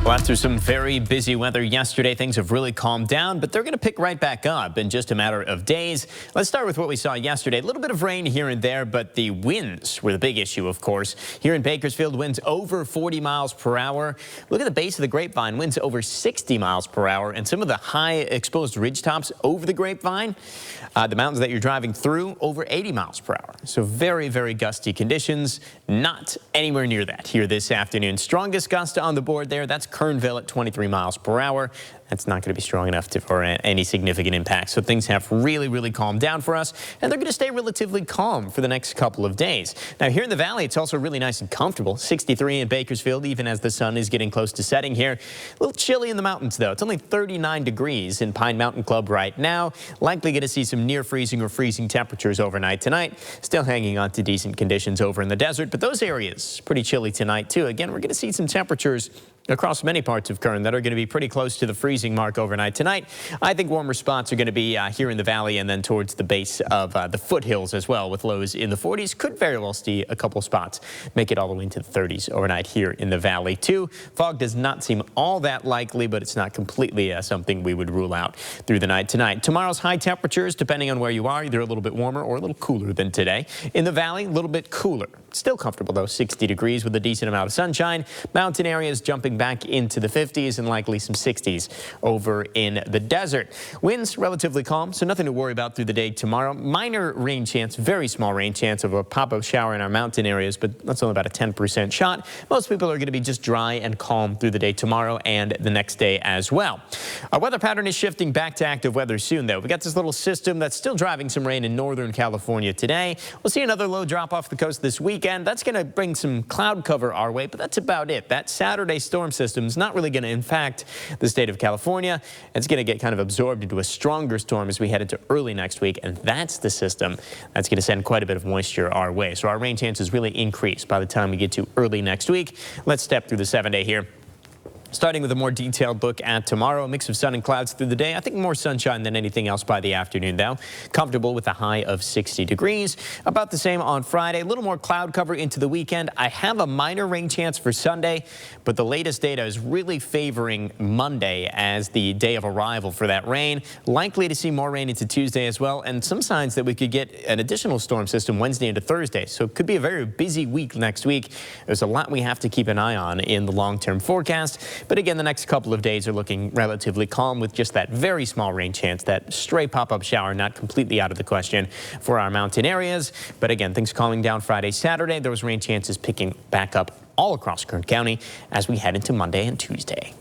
Well, after some very busy weather yesterday, things have really calmed down, but they're going to pick right back up in just a matter of days. Let's start with what we saw yesterday. A little bit of rain here and there, but the winds were the big issue, of course. Here in Bakersfield, winds over 40 miles per hour. Look at the base of the Grapevine, winds over 60 miles per hour, and some of the high exposed ridge tops over the Grapevine, the mountains that you're driving through, over 80 miles per hour. So very, very gusty conditions. Not anywhere near that here this afternoon. Strongest gust on the board there, that's Kernville at 23 miles per hour. That's not going to be strong enough for any significant impact. So things have really calmed down for us, and they're going to stay relatively calm for the next couple of days. Now, here in the valley, it's also really nice and comfortable. 63 in Bakersfield, even as the sun is getting close to setting here. A little chilly in the mountains, though. It's only 39 degrees in Pine Mountain Club right now. Likely going to see some near freezing or freezing temperatures overnight tonight. Still hanging on to decent conditions over in the desert, but those areas pretty chilly tonight, too. Again, we're going to see some temperatures across many parts of Kern that are going to be pretty close to the freezing mark overnight tonight. I think warmer spots are going to be here in the valley and then towards the base of the foothills as well, with lows in the 40s. Could very well see a couple spots make it all the way into the 30s overnight here in the valley too. Fog does not seem all that likely, but it's not completely something we would rule out through the night tonight. Tomorrow's high temperatures, depending on where you are, either a little bit warmer or a little cooler than today. In the valley, a little bit cooler. Still comfortable though, 60 degrees with a decent amount of sunshine. Mountain areas jumping back into the 50s and likely some 60s over in the desert. Winds relatively calm, so nothing to worry about through the day tomorrow. Minor rain chance, very small rain chance of a pop-up shower in our mountain areas, but that's only about a 10% shot. Most people are going to be just dry and calm through the day tomorrow and the next day as well. Our weather pattern is shifting back to active weather soon, though. We got this little system that's still driving some rain in northern California today. We'll see another low drop off the coast this weekend. That's going to bring some cloud cover our way, but that's about it. That Saturday storm system is not really going to impact the state of California. It's going to get kind of absorbed into a stronger storm as we head into early next week, and that's the system that's going to send quite a bit of moisture our way. So our rain chances really increase by the time we get to early next week. Let's step through the 7-day here. Starting with a more detailed look at tomorrow, a mix of sun and clouds through the day. I think more sunshine than anything else by the afternoon, though. Comfortable with a high of 60 degrees. About the same on Friday. A little more cloud cover into the weekend. I have a minor rain chance for Sunday, but the latest data is really favoring Monday as the day of arrival for that rain. Likely to see more rain into Tuesday as well, and some signs that we could get an additional storm system Wednesday into Thursday. So it could be a very busy week next week. There's a lot we have to keep an eye on in the long-term forecast. But again, the next couple of days are looking relatively calm with just that very small rain chance, that stray pop-up shower not completely out of the question for our mountain areas. But again, things calming down Friday, Saturday. Those rain chances picking back up all across Kern County as we head into Monday and Tuesday.